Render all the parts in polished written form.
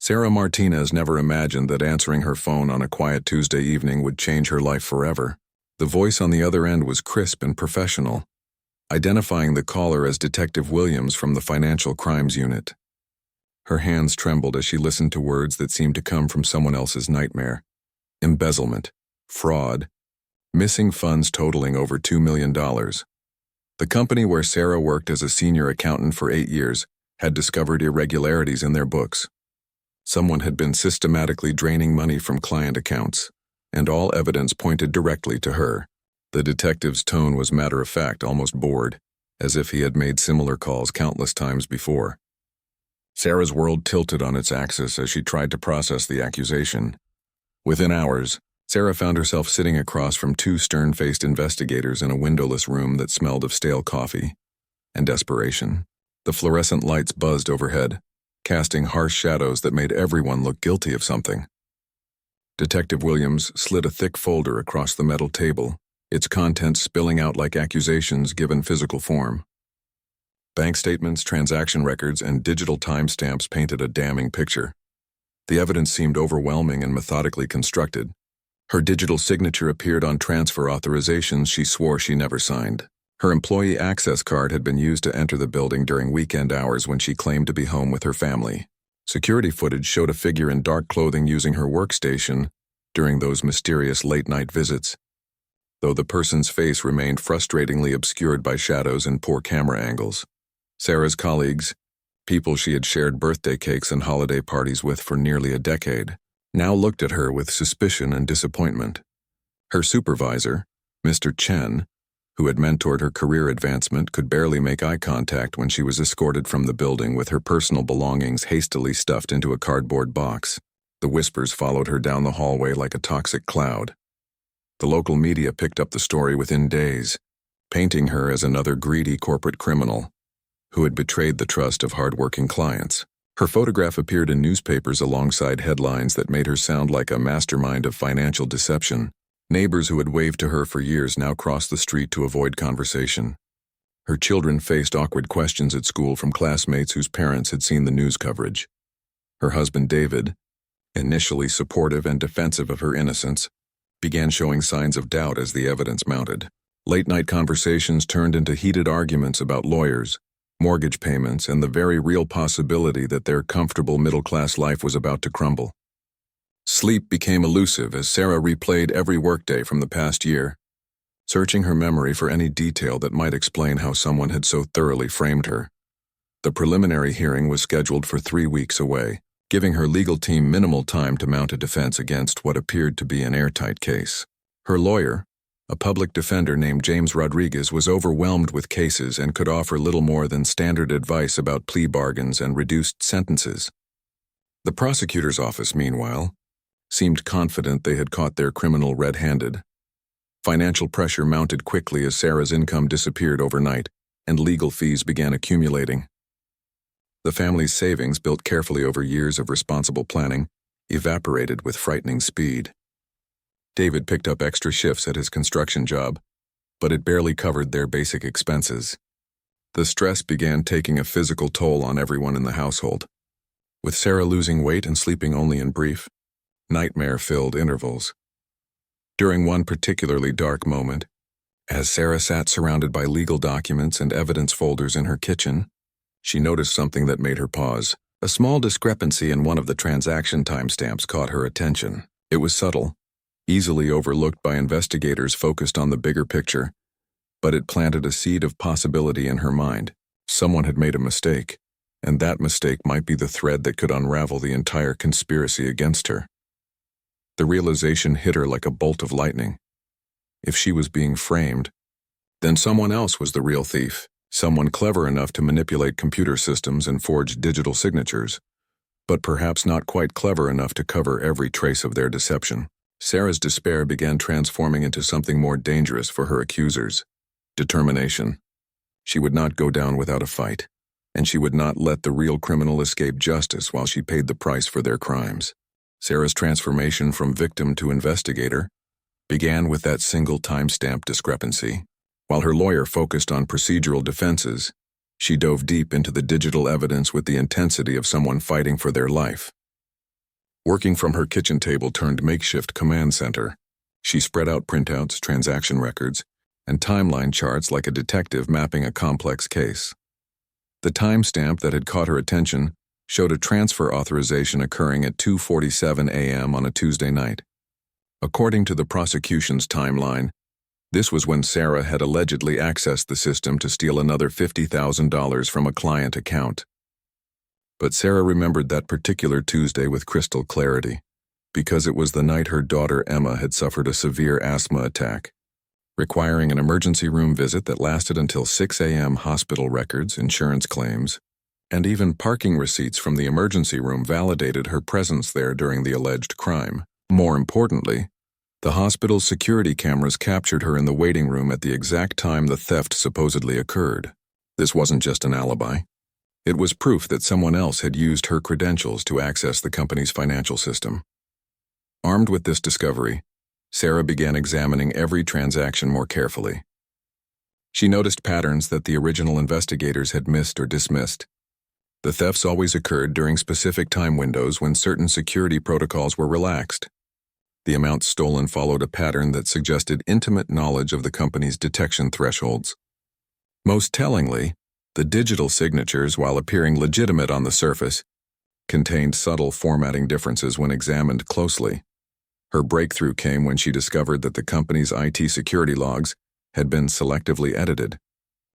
Sarah Martinez never imagined that answering her phone on a quiet Tuesday evening would change her life forever. The voice on the other end was crisp and professional, identifying the caller as Detective Williams from the Financial Crimes Unit. Her hands trembled as she listened to words that seemed to come from someone else's nightmare. Embezzlement, fraud, missing funds totaling over $2 million. The company where Sarah worked as a senior accountant for 8 years had discovered irregularities in their books. Someone had been systematically draining money from client accounts, and all evidence pointed directly to her. The detective's tone was matter-of-fact, almost bored, as if he had made similar calls countless times before. Sarah's world tilted on its axis as she tried to process the accusation. Within hours, Sarah found herself sitting across from 2 stern-faced investigators in a windowless room that smelled of stale coffee and desperation. The fluorescent lights buzzed overhead, casting harsh shadows that made everyone look guilty of something. Detective Williams slid a thick folder across the metal table, its contents spilling out like accusations given physical form. Bank statements, transaction records, and digital timestamps painted a damning picture. The evidence seemed overwhelming and methodically constructed. Her digital signature appeared on transfer authorizations she swore she never signed. Her employee access card had been used to enter the building during weekend hours when she claimed to be home with her family. Security footage showed a figure in dark clothing using her workstation during those mysterious late-night visits, though the person's face remained frustratingly obscured by shadows and poor camera angles. Sarah's colleagues, people she had shared birthday cakes and holiday parties with for nearly a decade, now looked at her with suspicion and disappointment. Her supervisor, Mr. Chen, who had mentored her career advancement, could barely make eye contact when she was escorted from the building with her personal belongings hastily stuffed into a cardboard box. The whispers followed her down the hallway like a toxic cloud. The local media picked up the story within days, painting her as another greedy corporate criminal who had betrayed the trust of hard-working clients. Her photograph appeared in newspapers alongside headlines that made her sound like a mastermind of financial deception. Neighbors who had waved to her for years now crossed the street to avoid conversation. Her children faced awkward questions at school from classmates whose parents had seen the news coverage. Her husband, David, initially supportive and defensive of her innocence, began showing signs of doubt as the evidence mounted. Late-night conversations turned into heated arguments about lawyers, mortgage payments, and the very real possibility that their comfortable middle-class life was about to crumble. Sleep became elusive as Sarah replayed every workday from the past year, searching her memory for any detail that might explain how someone had so thoroughly framed her. The preliminary hearing was scheduled for 3 weeks away, giving her legal team minimal time to mount a defense against what appeared to be an airtight case. Her lawyer, a public defender named James Rodriguez, was overwhelmed with cases and could offer little more than standard advice about plea bargains and reduced sentences. The prosecutor's office, meanwhile, seemed confident they had caught their criminal red-handed. Financial pressure mounted quickly as Sarah's income disappeared overnight, and legal fees began accumulating. The family's savings, built carefully over years of responsible planning, evaporated with frightening speed. David picked up extra shifts at his construction job, but it barely covered their basic expenses. The stress began taking a physical toll on everyone in the household, with Sarah losing weight and sleeping only in brief, nightmare-filled intervals. During one particularly dark moment, as Sarah sat surrounded by legal documents and evidence folders in her kitchen, she noticed something that made her pause. A small discrepancy in one of the transaction timestamps caught her attention. It was subtle, easily overlooked by investigators focused on the bigger picture, but it planted a seed of possibility in her mind. Someone had made a mistake, and that mistake might be the thread that could unravel the entire conspiracy against her. The realization hit her like a bolt of lightning. If she was being framed, then someone else was the real thief, someone clever enough to manipulate computer systems and forge digital signatures, but perhaps not quite clever enough to cover every trace of their deception. Sarah's despair began transforming into something more dangerous for her accusers: determination. She would not go down without a fight, and she would not let the real criminal escape justice while she paid the price for their crimes. Sarah's transformation from victim to investigator began with that single timestamp discrepancy. While her lawyer focused on procedural defenses, she dove deep into the digital evidence with the intensity of someone fighting for their life. Working from her kitchen table turned makeshift command center, she spread out printouts, transaction records, and timeline charts like a detective mapping a complex case. The timestamp that had caught her attention showed a transfer authorization occurring at 2:47 a.m. on a Tuesday night. According to the prosecution's timeline, this was when Sarah had allegedly accessed the system to steal another $50,000 from a client account. But Sarah remembered that particular Tuesday with crystal clarity, because it was the night her daughter Emma had suffered a severe asthma attack, requiring an emergency room visit that lasted until 6 a.m. Hospital records, insurance claims, and even parking receipts from the emergency room validated her presence there during the alleged crime. More importantly, the hospital's security cameras captured her in the waiting room at the exact time the theft supposedly occurred. This wasn't just an alibi. It was proof that someone else had used her credentials to access the company's financial system. Armed with this discovery, Sarah began examining every transaction more carefully. She noticed patterns that the original investigators had missed or dismissed. The thefts always occurred during specific time windows when certain security protocols were relaxed. The amounts stolen followed a pattern that suggested intimate knowledge of the company's detection thresholds. Most tellingly, the digital signatures, while appearing legitimate on the surface, contained subtle formatting differences when examined closely. Her breakthrough came when she discovered that the company's IT security logs had been selectively edited.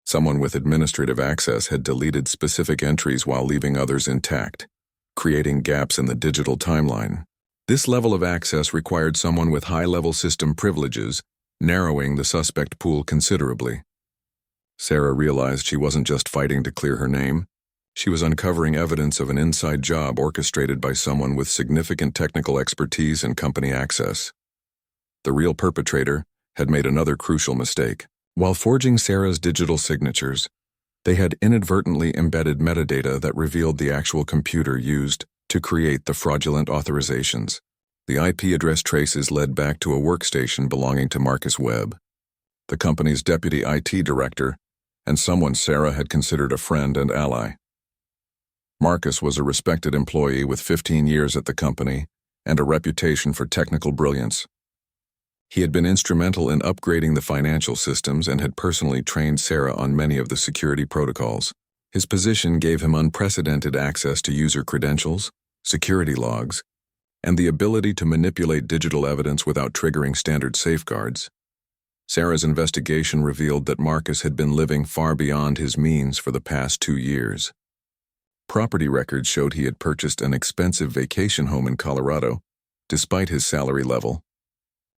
Someone with administrative access had deleted specific entries while leaving others intact, creating gaps in the digital timeline. This level of access required someone with high-level system privileges, narrowing the suspect pool considerably. Sarah realized she wasn't just fighting to clear her name. She was uncovering evidence of an inside job orchestrated by someone with significant technical expertise and company access. The real perpetrator had made another crucial mistake. While forging Sarah's digital signatures, they had inadvertently embedded metadata that revealed the actual computer used to create the fraudulent authorizations. The IP address traces led back to a workstation belonging to Marcus Webb, the company's deputy IT director, and someone Sarah had considered a friend and ally. Marcus was a respected employee with 15 years at the company and a reputation for technical brilliance. He had been instrumental in upgrading the financial systems and had personally trained Sarah on many of the security protocols. His position gave him unprecedented access to user credentials, security logs, and the ability to manipulate digital evidence without triggering standard safeguards. Sarah's investigation revealed that Marcus had been living far beyond his means for the past 2 years. Property records showed he had purchased an expensive vacation home in Colorado, despite his salary level.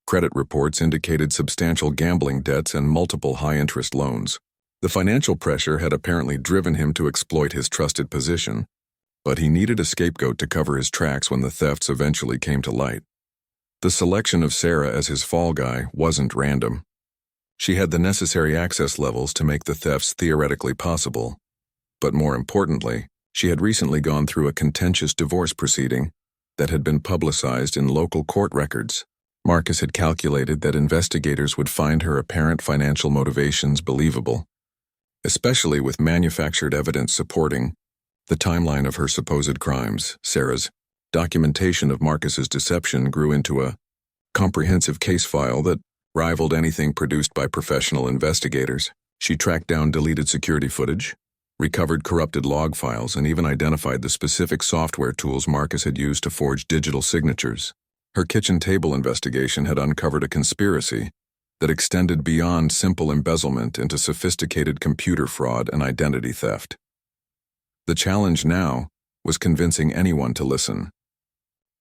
Credit reports indicated substantial gambling debts and multiple high-interest loans. The financial pressure had apparently driven him to exploit his trusted position, but he needed a scapegoat to cover his tracks when the thefts eventually came to light. The selection of Sarah as his fall guy wasn't random. She had the necessary access levels to make the thefts theoretically possible, but more importantly, she had recently gone through a contentious divorce proceeding that had been publicized in local court records. Marcus had calculated that investigators would find her apparent financial motivations believable, especially with manufactured evidence supporting the timeline of her supposed crimes. Sarah's documentation of Marcus's deception grew into a comprehensive case file that rivaled anything produced by professional investigators. She tracked down deleted security footage, recovered corrupted log files, and even identified the specific software tools Marcus had used to forge digital signatures. Her kitchen table investigation had uncovered a conspiracy that extended beyond simple embezzlement into sophisticated computer fraud and identity theft. The challenge now was convincing anyone to listen.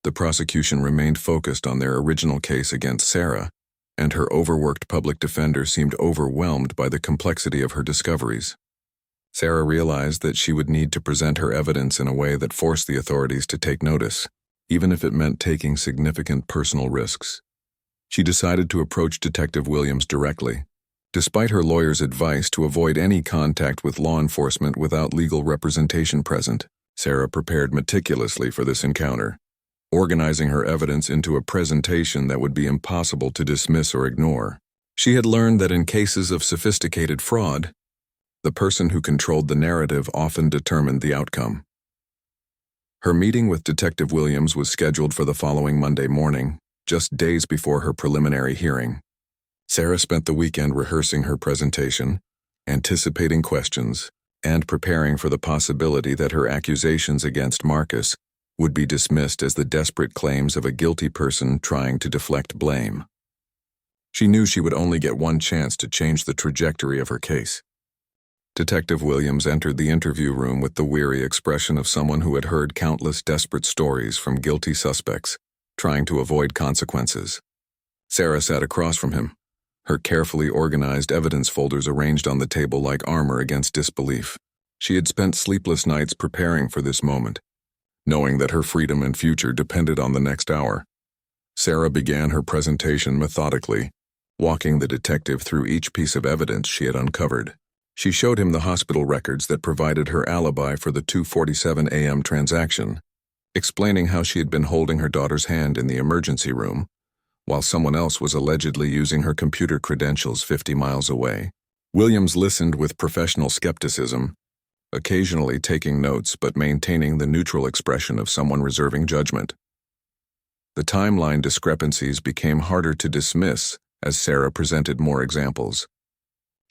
The prosecution remained focused on their original case against Sarah, and her overworked public defender seemed overwhelmed by the complexity of her discoveries. Sarah realized that she would need to present her evidence in a way that forced the authorities to take notice, even if it meant taking significant personal risks. She decided to approach Detective Williams directly, despite her lawyer's advice to avoid any contact with law enforcement without legal representation present. Sarah prepared meticulously for this encounter, organizing her evidence into a presentation that would be impossible to dismiss or ignore. She had learned that in cases of sophisticated fraud, the person who controlled the narrative often determined the outcome. Her meeting with Detective Williams was scheduled for the following Monday morning, just days before her preliminary hearing. Sarah spent the weekend rehearsing her presentation, anticipating questions, and preparing for the possibility that her accusations against Marcus would be dismissed as the desperate claims of a guilty person trying to deflect blame. She knew she would only get one chance to change the trajectory of her case. Detective Williams entered the interview room with the weary expression of someone who had heard countless desperate stories from guilty suspects, trying to avoid consequences. Sarah sat across from him, her carefully organized evidence folders arranged on the table like armor against disbelief. She had spent sleepless nights preparing for this moment, knowing that her freedom and future depended on the next hour. Sarah began her presentation methodically, walking the detective through each piece of evidence she had uncovered. She showed him the hospital records that provided her alibi for the 2:47 a.m. transaction, explaining how she had been holding her daughter's hand in the emergency room, while someone else was allegedly using her computer credentials 50 miles away. Williams listened with professional skepticism, occasionally taking notes but maintaining the neutral expression of someone reserving judgment. The timeline discrepancies became harder to dismiss as Sarah presented more examples.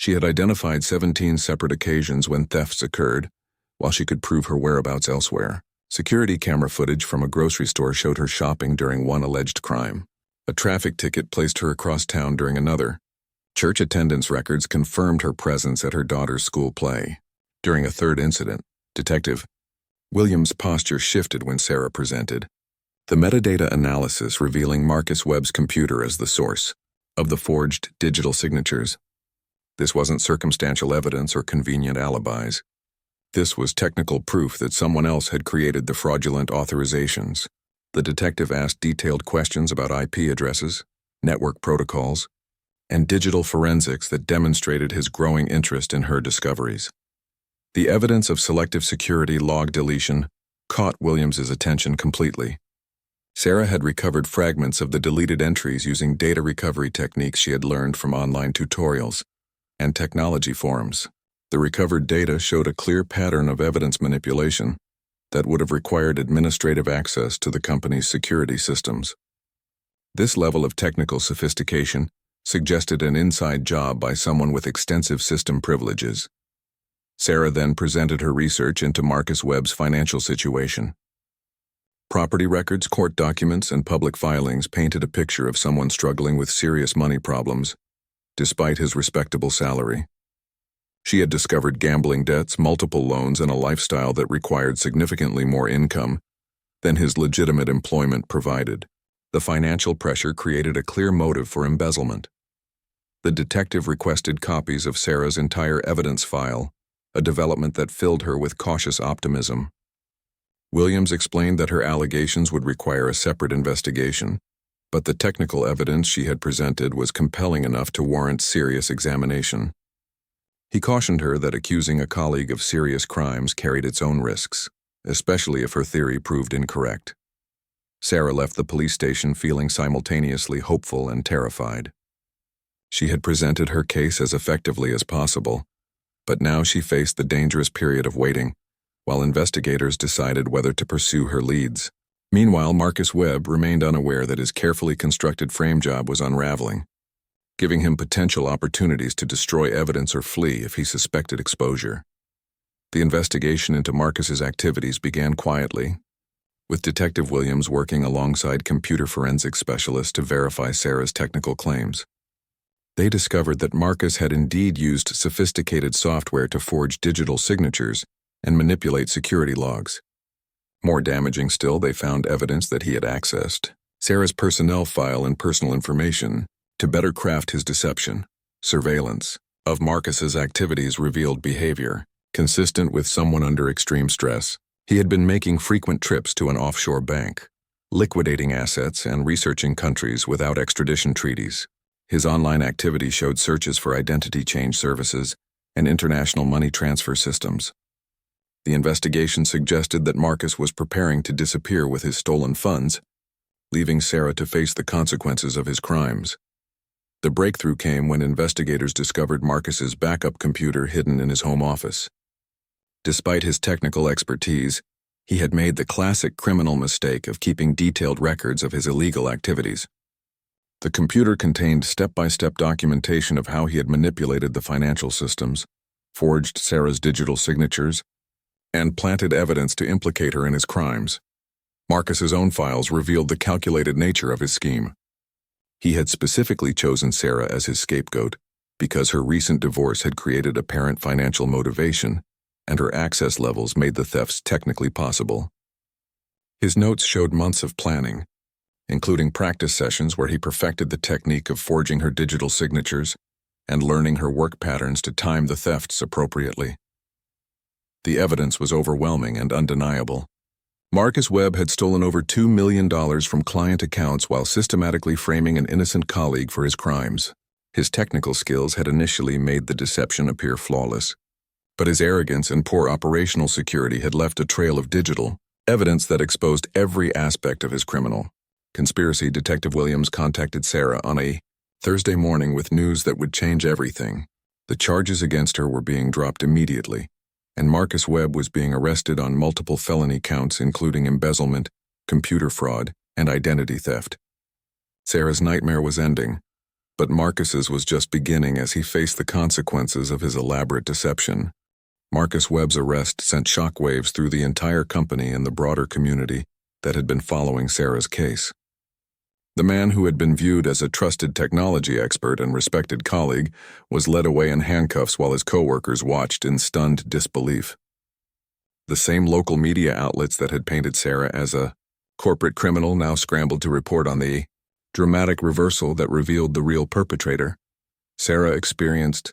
She had identified 17 separate occasions when thefts occurred, while she could prove her whereabouts elsewhere. Security camera footage from a grocery store showed her shopping during one alleged crime. A traffic ticket placed her across town during another. Church attendance records confirmed her presence at her daughter's school play. During a third incident, Detective Williams' posture shifted when Sarah presented. The metadata analysis revealing Marcus Webb's computer as the source of the forged digital signatures. This wasn't circumstantial evidence or convenient alibis. This was technical proof that someone else had created the fraudulent authorizations. The detective asked detailed questions about IP addresses, network protocols, and digital forensics that demonstrated his growing interest in her discoveries. The evidence of selective security log deletion caught Williams's attention completely. Sarah had recovered fragments of the deleted entries using data recovery techniques she had learned from online tutorials and technology forums. The recovered data showed a clear pattern of evidence manipulation that would have required administrative access to the company's security systems. This level of technical sophistication suggested an inside job by someone with extensive system privileges. Sarah then presented her research into Marcus Webb's financial situation. Property records, court documents, and public filings painted a picture of someone struggling with serious money problems, despite his respectable salary. She had discovered gambling debts, multiple loans, and a lifestyle that required significantly more income than his legitimate employment provided. The financial pressure created a clear motive for embezzlement. The detective requested copies of Sarah's entire evidence file, a development that filled her with cautious optimism. Williams explained that her allegations would require a separate investigation, but the technical evidence she had presented was compelling enough to warrant serious examination. He cautioned her that accusing a colleague of serious crimes carried its own risks, especially if her theory proved incorrect. Sarah left the police station feeling simultaneously hopeful and terrified. She had presented her case as effectively as possible, but now she faced the dangerous period of waiting, while investigators decided whether to pursue her leads. Meanwhile, Marcus Webb remained unaware that his carefully constructed frame job was unraveling, giving him potential opportunities to destroy evidence or flee if he suspected exposure. The investigation into Marcus's activities began quietly, with Detective Williams working alongside computer forensics specialists to verify Sarah's technical claims. They discovered that Marcus had indeed used sophisticated software to forge digital signatures and manipulate security logs. More damaging still, they found evidence that he had accessed Sarah's personnel file and personal information to better craft his deception. Surveillance of Marcus's activities revealed behavior consistent with someone under extreme stress. He had been making frequent trips to an offshore bank, liquidating assets and researching countries without extradition treaties. His online activity showed searches for identity change services and international money transfer systems. The investigation suggested that Marcus was preparing to disappear with his stolen funds, leaving Sarah to face the consequences of his crimes. The breakthrough came when investigators discovered Marcus's backup computer hidden in his home office. Despite his technical expertise, He had made the classic criminal mistake of keeping detailed records of his illegal activities. The computer contained step-by-step documentation of how he had manipulated the financial systems, forged Sarah's digital signatures, and planted evidence to implicate her in his crimes. Marcus's own files revealed the calculated nature of his scheme. He had specifically chosen Sarah as his scapegoat because her recent divorce had created apparent financial motivation, and her access levels made the thefts technically possible. His notes showed months of planning, including practice sessions where he perfected the technique of forging her digital signatures and learning her work patterns to time the thefts appropriately. The evidence was overwhelming and undeniable. Marcus Webb had stolen over $2 million from client accounts while systematically framing an innocent colleague for his crimes. His technical skills had initially made the deception appear flawless, but his arrogance and poor operational security had left a trail of digital evidence that exposed every aspect of his criminal conspiracy. Detective Williams contacted Sarah on a Thursday morning with news that would change everything. The charges against her were being dropped immediately, and Marcus Webb was being arrested on multiple felony counts including embezzlement, computer fraud, and identity theft. Sarah's nightmare was ending, but Marcus's was just beginning as he faced the consequences of his elaborate deception. Marcus Webb's arrest sent shockwaves through the entire company and the broader community that had been following Sarah's case. The man who had been viewed as a trusted technology expert and respected colleague was led away in handcuffs while his coworkers watched in stunned disbelief. The same local media outlets that had painted Sarah as a corporate criminal now scrambled to report on the dramatic reversal that revealed the real perpetrator. Sarah experienced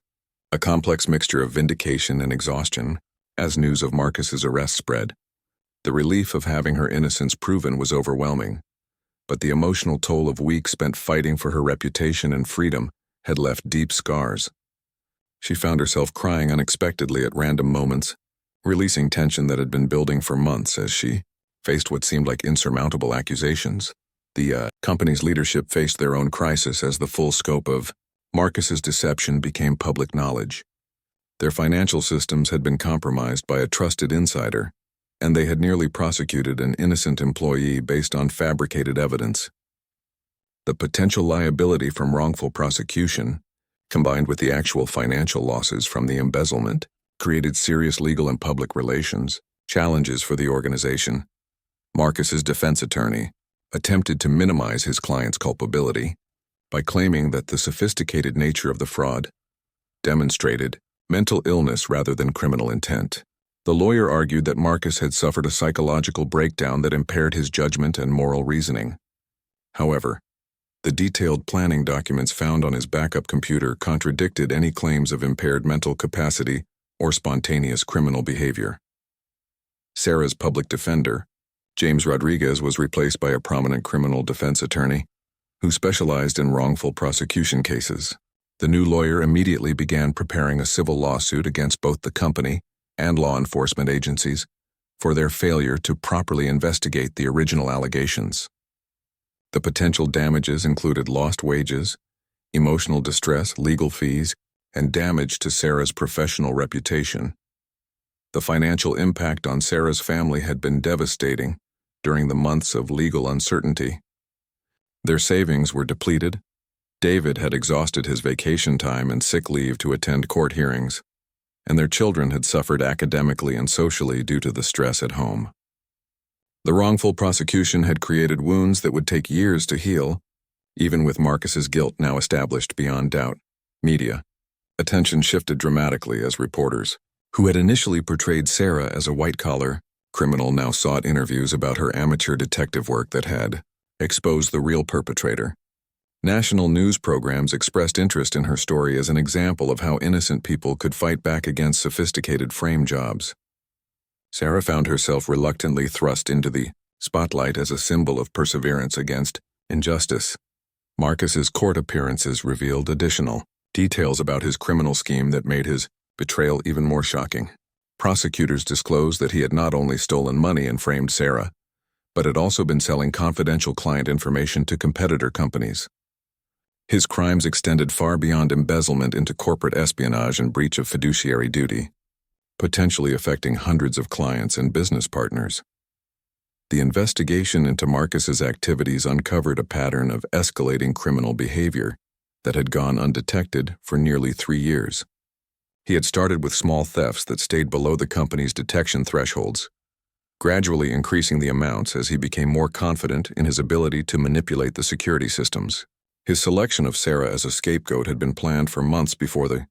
a complex mixture of vindication and exhaustion as news of Marcus's arrest spread. The relief of having her innocence proven was overwhelming, but the emotional toll of weeks spent fighting for her reputation and freedom had left deep scars. She found herself crying unexpectedly at random moments, releasing tension that had been building for months as she faced what seemed like insurmountable accusations. The company's leadership faced their own crisis as the full scope of Marcus's deception became public knowledge. Their financial systems had been compromised by a trusted insider, and they had nearly prosecuted an innocent employee based on fabricated evidence. The potential liability from wrongful prosecution, combined with the actual financial losses from the embezzlement, created serious legal and public relations challenges for the organization. Marcus's defense attorney attempted to minimize his client's culpability by claiming that the sophisticated nature of the fraud demonstrated mental illness rather than criminal intent. The lawyer argued that Marcus had suffered a psychological breakdown that impaired his judgment and moral reasoning. However, the detailed planning documents found on his backup computer contradicted any claims of impaired mental capacity or spontaneous criminal behavior. Sarah's public defender, James Rodriguez, was replaced by a prominent criminal defense attorney who specialized in wrongful prosecution cases. The new lawyer immediately began preparing a civil lawsuit against both the company and law enforcement agencies for their failure to properly investigate the original allegations. The potential damages included lost wages, emotional distress, legal fees, and damage to Sarah's professional reputation. The financial impact on Sarah's family had been devastating during the months of legal uncertainty. Their savings were depleted. David had exhausted his vacation time and sick leave to attend court hearings, and their children had suffered academically and socially due to the stress at home. The wrongful prosecution had created wounds that would take years to heal, even with Marcus's guilt now established beyond doubt. Media attention shifted dramatically as reporters, who had initially portrayed Sarah as a white-collar criminal, now sought interviews about her amateur detective work that had exposed the real perpetrator. National news programs expressed interest in her story as an example of how innocent people could fight back against sophisticated frame jobs. Sarah found herself reluctantly thrust into the spotlight as a symbol of perseverance against injustice. Marcus's court appearances revealed additional details about his criminal scheme that made his betrayal even more shocking. Prosecutors disclosed that he had not only stolen money and framed Sarah, but had also been selling confidential client information to competitor companies. His crimes extended far beyond embezzlement into corporate espionage and breach of fiduciary duty, potentially affecting hundreds of clients and business partners. The investigation into Marcus's activities uncovered a pattern of escalating criminal behavior that had gone undetected for nearly 3 years. He had started with small thefts that stayed below the company's detection thresholds, gradually increasing the amounts as he became more confident in his ability to manipulate the security systems. His selection of Sarah as a scapegoat had been planned for months before the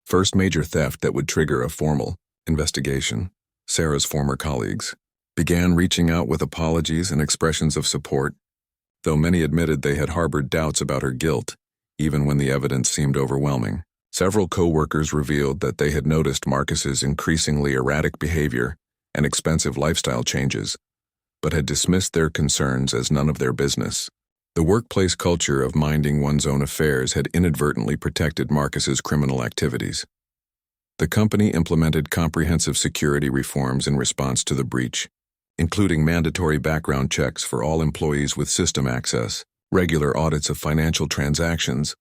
first major theft that would trigger a formal investigation. Sarah's former colleagues began reaching out with apologies and expressions of support, though many admitted they had harbored doubts about her guilt, even when the evidence seemed overwhelming. Several co-workers revealed that they had noticed Marcus's increasingly erratic behavior and expensive lifestyle changes, but had dismissed their concerns as none of their business. The workplace culture of minding one's own affairs had inadvertently protected Marcus's criminal activities. The company implemented comprehensive security reforms in response to the breach, including mandatory background checks for all employees with system access, regular audits of financial transactions,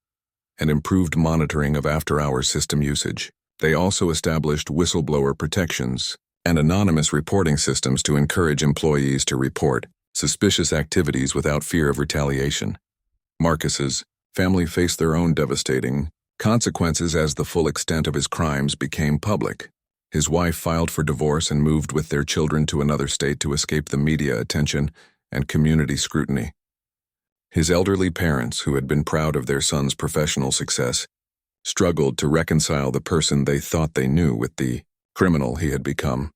and improved monitoring of after-hours system usage. They also established whistleblower protections and anonymous reporting systems to encourage employees to report suspicious activities without fear of retaliation. Marcus's family faced their own devastating consequences as the full extent of his crimes became public. His wife filed for divorce and moved with their children to another state to escape the media attention and community scrutiny. His elderly parents, who had been proud of their son's professional success, struggled to reconcile the person they thought they knew with the criminal he had become.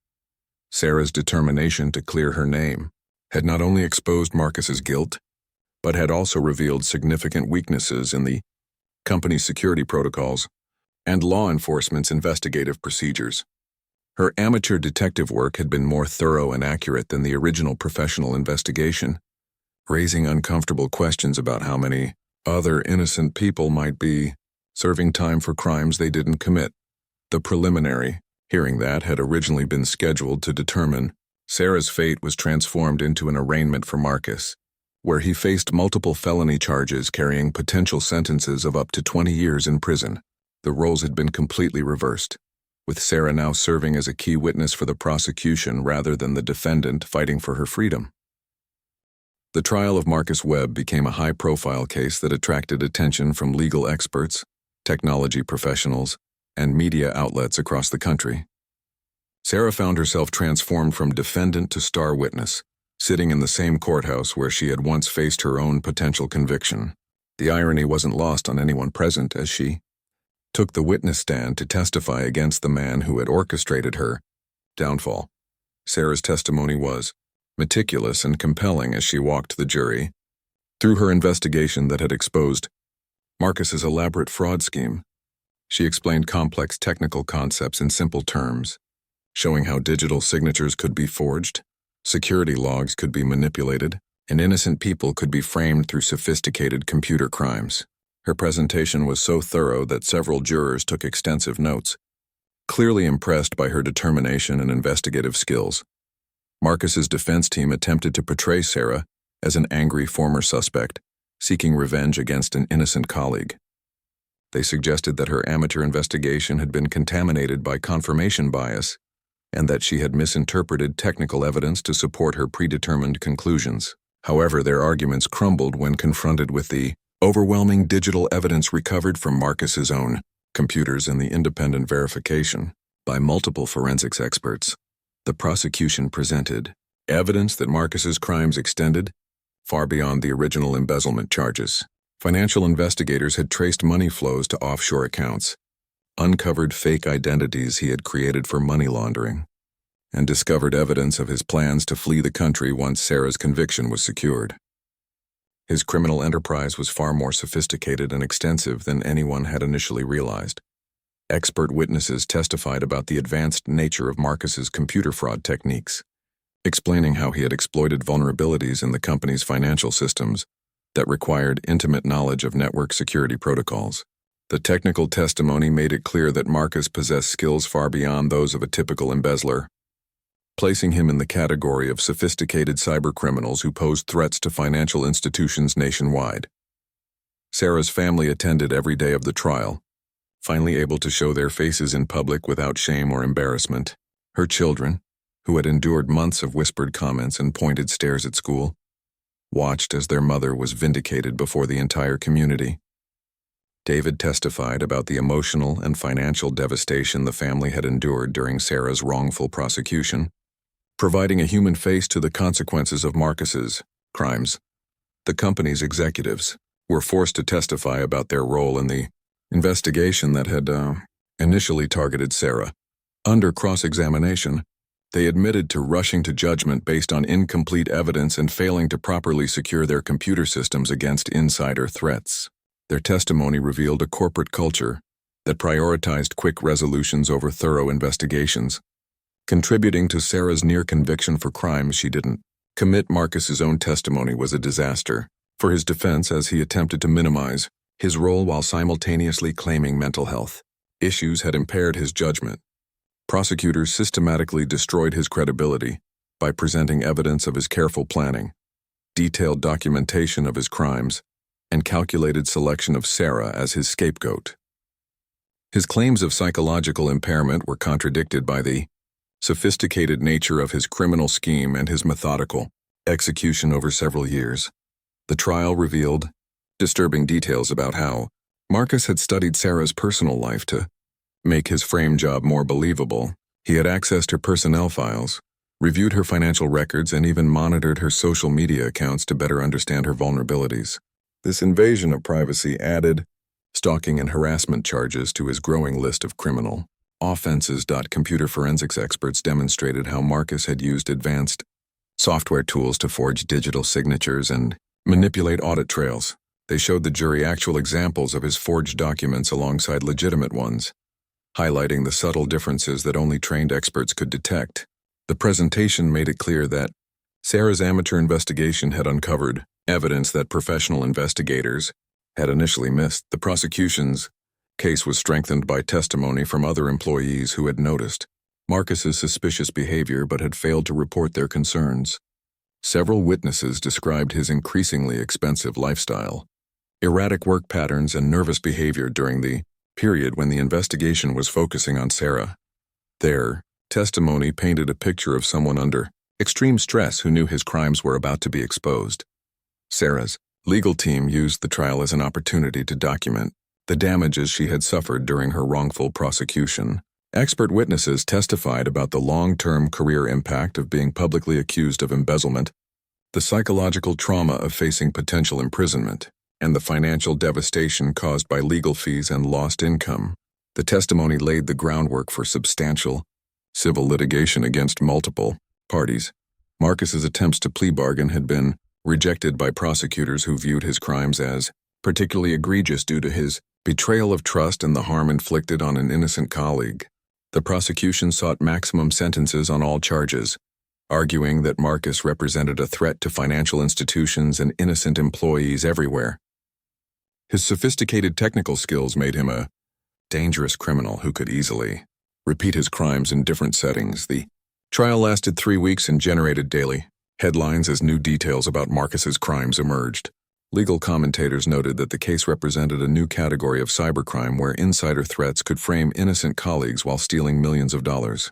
Sarah's determination to clear her name had not only exposed Marcus's guilt, but had also revealed significant weaknesses in the company's security protocols and law enforcement's investigative procedures. Her amateur detective work had been more thorough and accurate than the original professional investigation, raising uncomfortable questions about how many other innocent people might be serving time for crimes they didn't commit. The preliminary hearing that had originally been scheduled to determine Sarah's fate was transformed into an arraignment for Marcus, where he faced multiple felony charges carrying potential sentences of up to 20 years in prison. The roles had been completely reversed, with Sarah now serving as a key witness for the prosecution rather than the defendant fighting for her freedom. The trial of Marcus Webb became a high-profile case that attracted attention from legal experts, technology professionals, and media outlets across the country. Sarah found herself transformed from defendant to star witness, sitting in the same courthouse where she had once faced her own potential conviction. The irony wasn't lost on anyone present as she took the witness stand to testify against the man who had orchestrated her downfall. Sarah's testimony was meticulous and compelling as she walked the jury through her investigation that had exposed Marcus's elaborate fraud scheme. She explained complex technical concepts in simple terms, showing how digital signatures could be forged, security logs could be manipulated, and innocent people could be framed through sophisticated computer crimes. Her presentation was so thorough that several jurors took extensive notes, clearly impressed by her determination and investigative skills. Marcus's defense team attempted to portray Sarah as an angry former suspect, seeking revenge against an innocent colleague. They suggested that her amateur investigation had been contaminated by confirmation bias and that she had misinterpreted technical evidence to support her predetermined conclusions. However, their arguments crumbled when confronted with the overwhelming digital evidence recovered from Marcus's own computers and the independent verification by multiple forensics experts. The prosecution presented evidence that Marcus's crimes extended far beyond the original embezzlement charges. Financial investigators had traced money flows to offshore accounts, uncovered fake identities he had created for money laundering, and discovered evidence of his plans to flee the country once Sarah's conviction was secured. His criminal enterprise was far more sophisticated and extensive than anyone had initially realized. Expert witnesses testified about the advanced nature of Marcus's computer fraud techniques, explaining how he had exploited vulnerabilities in the company's financial systems that required intimate knowledge of network security protocols. The technical testimony made it clear that Marcus possessed skills far beyond those of a typical embezzler, placing him in the category of sophisticated cybercriminals who posed threats to financial institutions nationwide. Sarah's family attended every day of the trial, finally able to show their faces in public without shame or embarrassment. Her children, who had endured months of whispered comments and pointed stares at school, watched as their mother was vindicated before the entire community. David testified about the emotional and financial devastation the family had endured during Sarah's wrongful prosecution, providing a human face to the consequences of Marcus's crimes. The company's executives were forced to testify about their role in the investigation that had initially targeted Sarah. Under cross-examination, they admitted to rushing to judgment based on incomplete evidence and failing to properly secure their computer systems against insider threats. Their testimony revealed a corporate culture that prioritized quick resolutions over thorough investigations, contributing to Sarah's near conviction for crimes she didn't commit. Marcus's own testimony was a disaster for his defense, as he attempted to minimize his role while simultaneously claiming mental health issues had impaired his judgment. Prosecutors systematically destroyed his credibility by presenting evidence of his careful planning, detailed documentation of his crimes, and calculated selection of Sarah as his scapegoat. His claims of psychological impairment were contradicted by the sophisticated nature of his criminal scheme and his methodical execution over several years. The trial revealed disturbing details about how Marcus had studied Sarah's personal life to make his frame job more believable. He had accessed her personnel files, reviewed her financial records, and even monitored her social media accounts to better understand her vulnerabilities. This invasion of privacy added stalking and harassment charges to his growing list of criminal offenses. Computer forensics experts demonstrated how Marcus had used advanced software tools to forge digital signatures and manipulate audit trails. They showed the jury actual examples of his forged documents alongside legitimate ones, highlighting the subtle differences that only trained experts could detect. The presentation made it clear that Sarah's amateur investigation had uncovered evidence that professional investigators had initially missed. The prosecution's case was strengthened by testimony from other employees who had noticed Marcus's suspicious behavior but had failed to report their concerns. Several witnesses described his increasingly expensive lifestyle, erratic work patterns, and nervous behavior during the period when the investigation was focusing on Sarah. Their testimony painted a picture of someone under extreme stress who knew his crimes were about to be exposed. Sarah's legal team used the trial as an opportunity to document the damages she had suffered during her wrongful prosecution. Expert witnesses testified about the long-term career impact of being publicly accused of embezzlement, the psychological trauma of facing potential imprisonment, and the financial devastation caused by legal fees and lost income. The testimony laid the groundwork for substantial civil litigation against multiple parties. Marcus's attempts to plea bargain had been rejected by prosecutors who viewed his crimes as particularly egregious due to his betrayal of trust and the harm inflicted on an innocent colleague. The prosecution sought maximum sentences on all charges, arguing that Marcus represented a threat to financial institutions and innocent employees everywhere. His sophisticated technical skills made him a dangerous criminal who could easily repeat his crimes in different settings. The trial lasted 3 weeks and generated daily headlines as new details about Marcus's crimes emerged. Legal commentators noted that the case represented a new category of cybercrime where insider threats could frame innocent colleagues while stealing millions of dollars.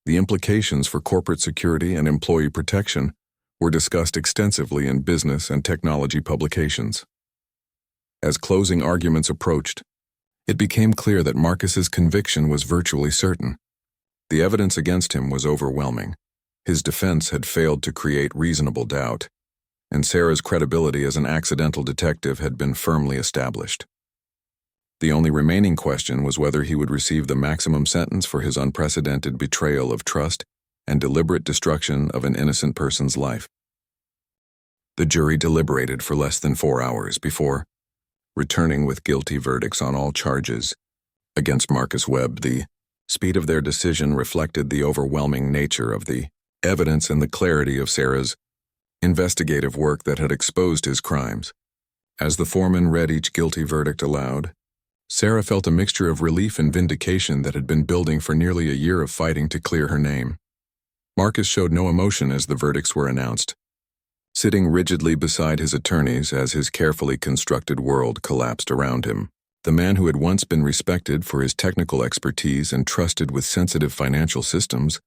The implications for corporate security and employee protection were discussed extensively in business and technology publications. As closing arguments approached, it became clear that Marcus's conviction was virtually certain. The evidence against him was overwhelming. His defense had failed to create reasonable doubt, and Sarah's credibility as an accidental detective had been firmly established. The only remaining question was whether he would receive the maximum sentence for his unprecedented betrayal of trust and deliberate destruction of an innocent person's life. The jury deliberated for less than 4 hours before returning with guilty verdicts on all charges against Marcus Webb. The speed of their decision reflected the overwhelming nature of the evidence and the clarity of Sarah's investigative work that had exposed his crimes. As the foreman read each guilty verdict aloud, Sarah felt a mixture of relief and vindication that had been building for nearly a year of fighting to clear her name. Marcus showed no emotion as the verdicts were announced, sitting rigidly beside his attorneys as his carefully constructed world collapsed around him. The man who had once been respected for his technical expertise and trusted with sensitive financial systems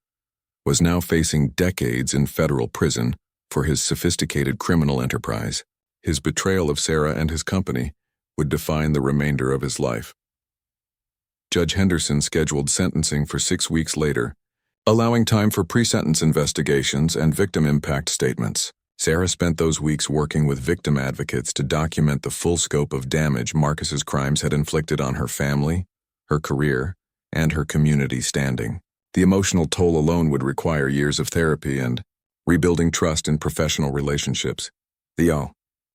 was now facing decades in federal prison for his sophisticated criminal enterprise. His betrayal of Sarah and his company would define the remainder of his life. Judge Henderson scheduled sentencing for 6 weeks later, allowing time for pre-sentence investigations and victim impact statements. Sarah spent those weeks working with victim advocates to document the full scope of damage Marcus's crimes had inflicted on her family, her career, and her community standing. The emotional toll alone would require years of therapy and rebuilding trust in professional relationships. The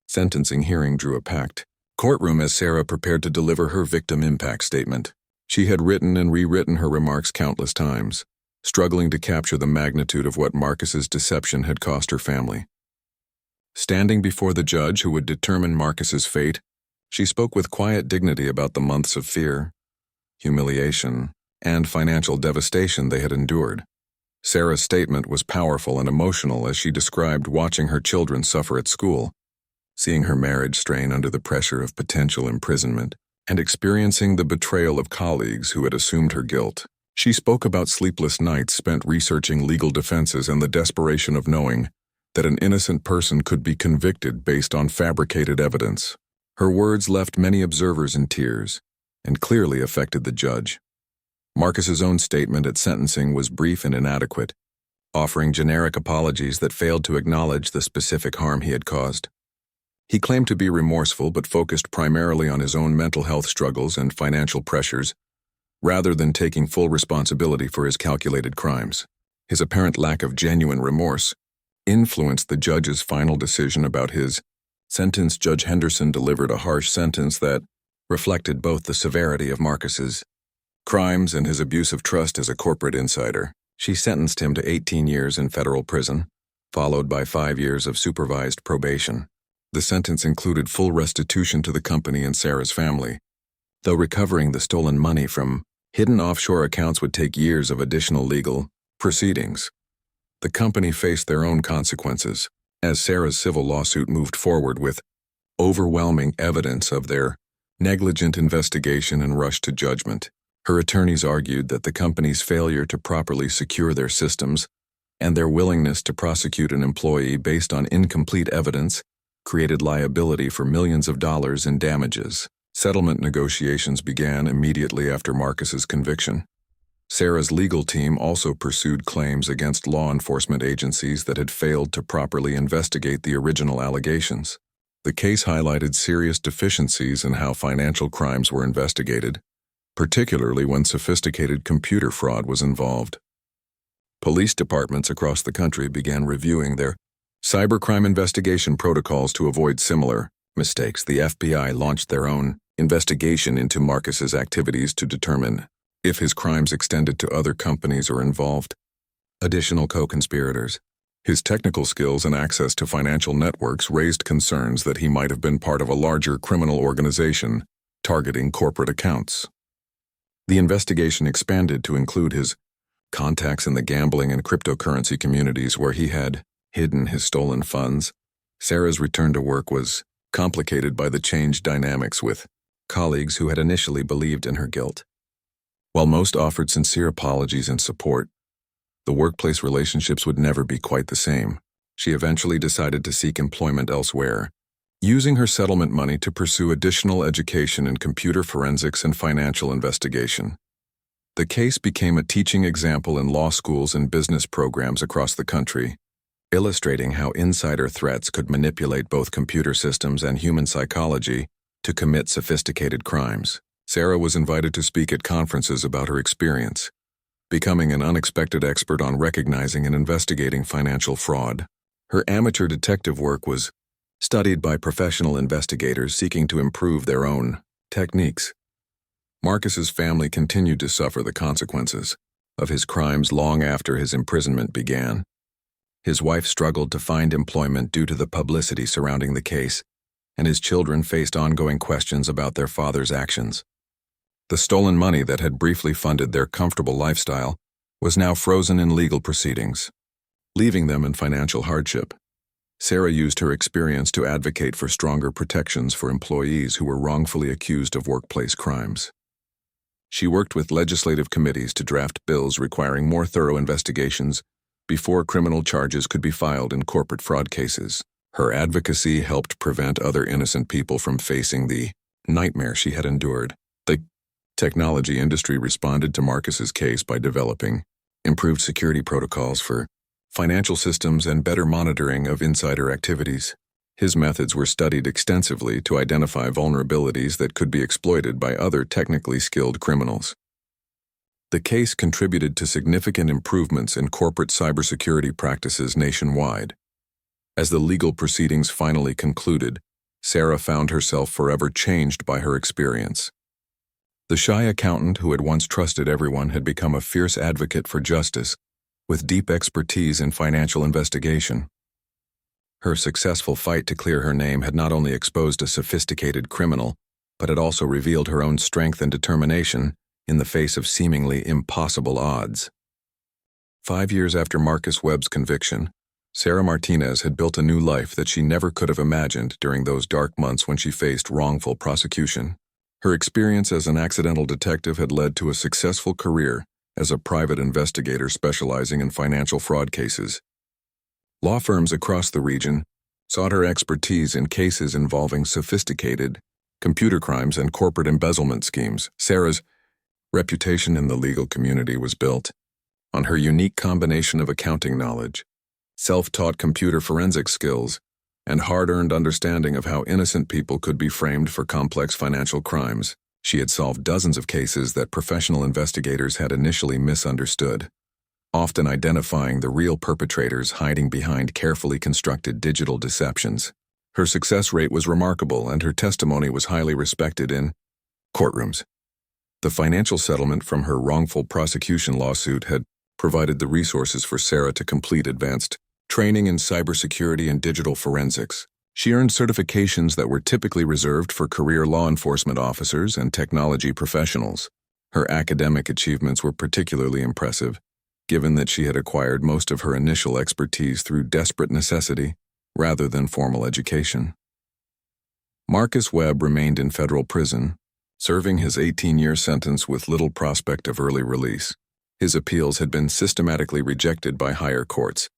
sentencing hearing drew a packed courtroom as Sarah prepared to deliver her victim impact statement. She had written and rewritten her remarks countless times, struggling to capture the magnitude of what Marcus's deception had cost her family. Standing before the judge who would determine Marcus's fate, she spoke with quiet dignity about the months of fear, humiliation, and financial devastation they had endured. Sarah's statement was powerful and emotional as she described watching her children suffer at school, seeing her marriage strain under the pressure of potential imprisonment, and experiencing the betrayal of colleagues who had assumed her guilt. She spoke about sleepless nights spent researching legal defenses and the desperation of knowing that an innocent person could be convicted based on fabricated evidence. Her words left many observers in tears and clearly affected the judge. Marcus's own statement at sentencing was brief and inadequate, offering generic apologies that failed to acknowledge the specific harm he had caused. He claimed to be remorseful but focused primarily on his own mental health struggles and financial pressures, rather than taking full responsibility for his calculated crimes. His apparent lack of genuine remorse influenced the judge's final decision about his sentence. Judge Henderson delivered a harsh sentence that reflected both the severity of Marcus's crimes and his abuse of trust as a corporate insider. She sentenced him to 18 years in federal prison, followed by 5 years of supervised probation. The sentence included full restitution to the company and Sarah's family, though recovering the stolen money from hidden offshore accounts would take years of additional legal proceedings. The company faced their own consequences, as Sarah's civil lawsuit moved forward with overwhelming evidence of their negligent investigation and rush to judgment. Her attorneys argued that the company's failure to properly secure their systems and their willingness to prosecute an employee based on incomplete evidence created liability for millions of dollars in damages. Settlement negotiations began immediately after Marcus's conviction. Sarah's legal team also pursued claims against law enforcement agencies that had failed to properly investigate the original allegations. The case highlighted serious deficiencies in how financial crimes were investigated, particularly when sophisticated computer fraud was involved. Police departments across the country began reviewing their cybercrime investigation protocols to avoid similar mistakes. The FBI launched their own investigation into Marcus's activities to determine if his crimes extended to other companies or involved additional co-conspirators. His technical skills and access to financial networks raised concerns that he might have been part of a larger criminal organization targeting corporate accounts. The investigation expanded to include his contacts in the gambling and cryptocurrency communities where he had hidden his stolen funds. Sarah's return to work was complicated by the changed dynamics with colleagues who had initially believed in her guilt. While most offered sincere apologies and support, the workplace relationships would never be quite the same. She eventually decided to seek employment elsewhere, using her settlement money to pursue additional education in computer forensics and financial investigation. The case became a teaching example in law schools and business programs across the country, illustrating how insider threats could manipulate both computer systems and human psychology to commit sophisticated crimes. Sarah was invited to speak at conferences about her experience, becoming an unexpected expert on recognizing and investigating financial fraud. Her amateur detective work was studied by professional investigators seeking to improve their own techniques. Marcus's family continued to suffer the consequences of his crimes long after his imprisonment began. His wife struggled to find employment due to the publicity surrounding the case, and his children faced ongoing questions about their father's actions. The stolen money that had briefly funded their comfortable lifestyle was now frozen in legal proceedings, leaving them in financial hardship. Sarah used her experience to advocate for stronger protections for employees who were wrongfully accused of workplace crimes. She worked with legislative committees to draft bills requiring more thorough investigations before criminal charges could be filed in corporate fraud cases. Her advocacy helped prevent other innocent people from facing the nightmare she had endured. The technology industry responded to Marcus's case by developing improved security protocols for financial systems and better monitoring of insider activities. His methods were studied extensively to identify vulnerabilities that could be exploited by other technically skilled criminals. The case contributed to significant improvements in corporate cybersecurity practices nationwide. As the legal proceedings finally concluded, Sarah found herself forever changed by her experience. The shy accountant who had once trusted everyone had become a fierce advocate for justice, with deep expertise in financial investigation. Her successful fight to clear her name had not only exposed a sophisticated criminal, but had also revealed her own strength and determination in the face of seemingly impossible odds. 5 years after Marcus Webb's conviction, Sarah Martinez had built a new life that she never could have imagined during those dark months when she faced wrongful prosecution. Her experience as an accidental detective had led to a successful career as a private investigator specializing in financial fraud cases. Law firms across the region sought her expertise in cases involving sophisticated computer crimes and corporate embezzlement schemes. Sarah's reputation in the legal community was built on her unique combination of accounting knowledge, self-taught computer forensic skills, and hard-earned understanding of how innocent people could be framed for complex financial crimes. She had solved dozens of cases that professional investigators had initially misunderstood, often identifying the real perpetrators hiding behind carefully constructed digital deceptions. Her success rate was remarkable, and her testimony was highly respected in courtrooms. The financial settlement from her wrongful prosecution lawsuit had provided the resources for Sarah to complete advanced training in cybersecurity and digital forensics. She earned certifications that were typically reserved for career law enforcement officers and technology professionals. Her academic achievements were particularly impressive, given that she had acquired most of her initial expertise through desperate necessity rather than formal education. Marcus Webb remained in federal prison, serving his 18-year sentence with little prospect of early release. His appeals had been systematically rejected by higher courts,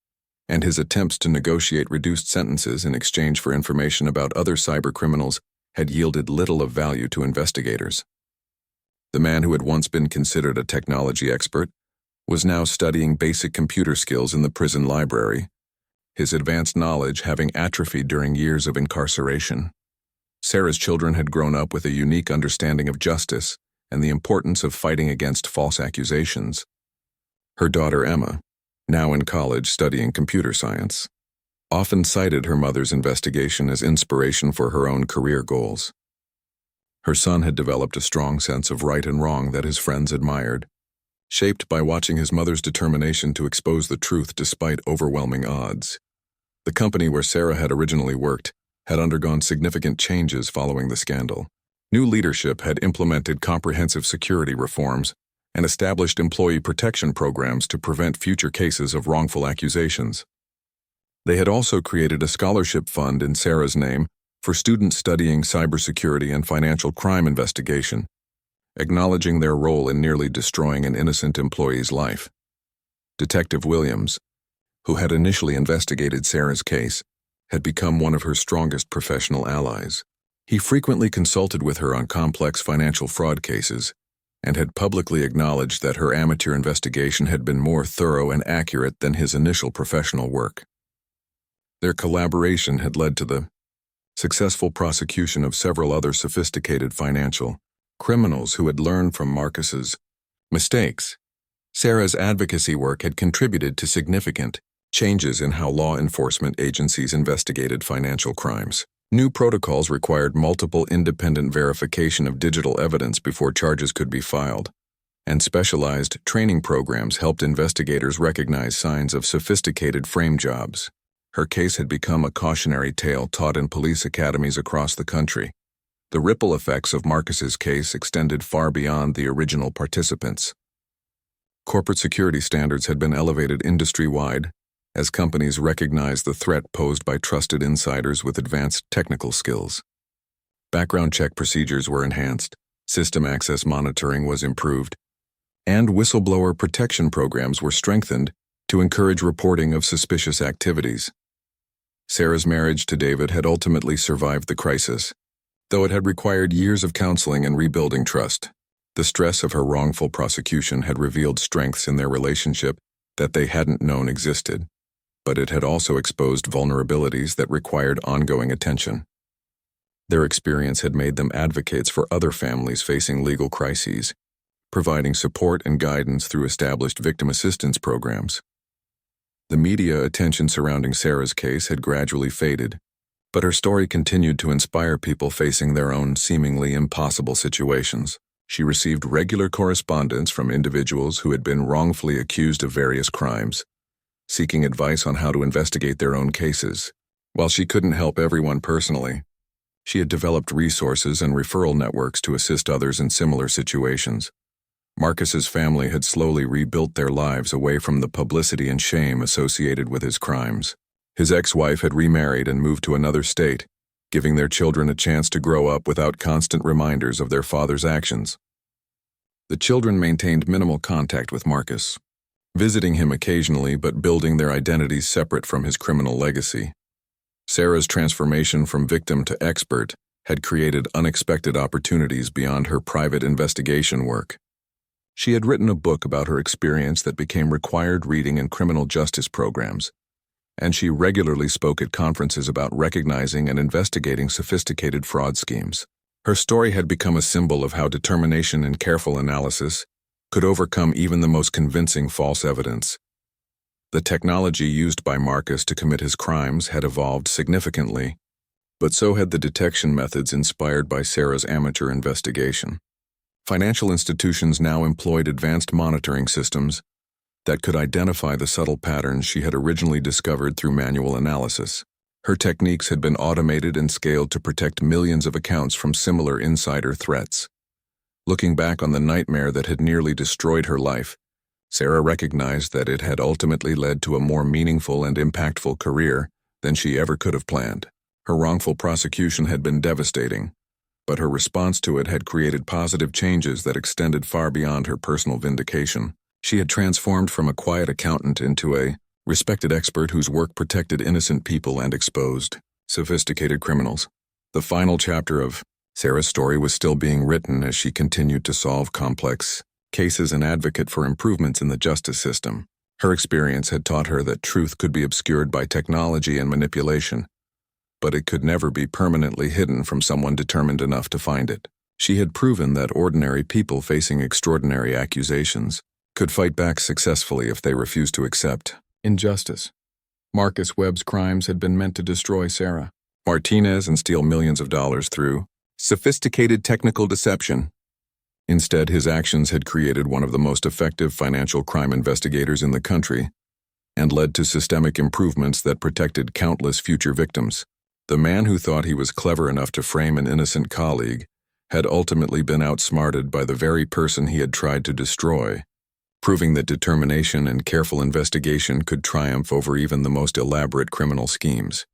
and his attempts to negotiate reduced sentences in exchange for information about other cybercriminals had yielded little of value to investigators. The man who had once been considered a technology expert was now studying basic computer skills in the prison library, his advanced knowledge having atrophied during years of incarceration. Sarah's children had grown up with a unique understanding of justice and the importance of fighting against false accusations. Her daughter Emma, now in college studying computer science, often cited her mother's investigation as inspiration for her own career goals. Her son had developed a strong sense of right and wrong that his friends admired, shaped by watching his mother's determination to expose the truth despite overwhelming odds. The company where Sarah had originally worked had undergone significant changes following the scandal. New leadership had implemented comprehensive security reforms and established employee protection programs to prevent future cases of wrongful accusations. They had also created a scholarship fund in Sarah's name for students studying cybersecurity and financial crime investigation, acknowledging their role in nearly destroying an innocent employee's life. Detective Williams, who had initially investigated Sarah's case, had become one of her strongest professional allies. He frequently consulted with her on complex financial fraud cases and had publicly acknowledged that her amateur investigation had been more thorough and accurate than his initial professional work. Their collaboration had led to the successful prosecution of several other sophisticated financial criminals who had learned from Marcus's mistakes. Sarah's advocacy work had contributed to significant changes in how law enforcement agencies investigated financial crimes. New protocols required multiple independent verification of digital evidence before charges could be filed, and specialized training programs helped investigators recognize signs of sophisticated frame jobs. Her case had become a cautionary tale taught in police academies across the country. The ripple effects of Marcus's case extended far beyond the original participants. Corporate security standards had been elevated industry-wide as companies recognized the threat posed by trusted insiders with advanced technical skills. Background check procedures were enhanced, System access monitoring was improved, and whistleblower protection programs were strengthened to encourage reporting of suspicious activities. Sarah's marriage to David had ultimately survived the crisis, though it had required years of counseling and rebuilding trust. The stress of her wrongful prosecution had revealed strengths in their relationship that they hadn't known existed, but it had also exposed vulnerabilities that required ongoing attention. Their experience had made them advocates for other families facing legal crises, providing support and guidance through established victim assistance programs. The media attention surrounding Sarah's case had gradually faded, but her story continued to inspire people facing their own seemingly impossible situations. She received regular correspondence from individuals who had been wrongfully accused of various crimes, seeking advice on how to investigate their own cases. While she couldn't help everyone personally, she had developed resources and referral networks to assist others in similar situations. Marcus's family had slowly rebuilt their lives away from the publicity and shame associated with his crimes. His ex-wife had remarried and moved to another state, giving their children a chance to grow up without constant reminders of their father's actions. The children maintained minimal contact with Marcus, visiting him occasionally but building their identities separate from his criminal legacy. Sarah's transformation from victim to expert had created unexpected opportunities beyond her private investigation work. She had written a book about her experience that became required reading in criminal justice programs, and she regularly spoke at conferences about recognizing and investigating sophisticated fraud schemes. Her story had become a symbol of how determination and careful analysis could overcome even the most convincing false evidence. The technology used by Marcus to commit his crimes had evolved significantly, but so had the detection methods inspired by Sarah's amateur investigation. Financial institutions now employed advanced monitoring systems that could identify the subtle patterns she had originally discovered through manual analysis. Her techniques had been automated and scaled to protect millions of accounts from similar insider threats. Looking back on the nightmare that had nearly destroyed her life, Sarah recognized that it had ultimately led to a more meaningful and impactful career than she ever could have planned. Her wrongful prosecution had been devastating, but her response to it had created positive changes that extended far beyond her personal vindication. She had transformed from a quiet accountant into a respected expert whose work protected innocent people and exposed sophisticated criminals. The final chapter of Sarah's story was still being written as she continued to solve complex cases and advocate for improvements in the justice system. Her experience had taught her that truth could be obscured by technology and manipulation, but it could never be permanently hidden from someone determined enough to find it. She had proven that ordinary people facing extraordinary accusations could fight back successfully if they refused to accept injustice. Marcus Webb's crimes had been meant to destroy Sarah Martinez and steal millions of dollars through sophisticated technical deception. Instead, his actions had created one of the most effective financial crime investigators in the country and led to systemic improvements that protected countless future victims. The man who thought he was clever enough to frame an innocent colleague had ultimately been outsmarted by the very person he had tried to destroy, proving that determination and careful investigation could triumph over even the most elaborate criminal schemes.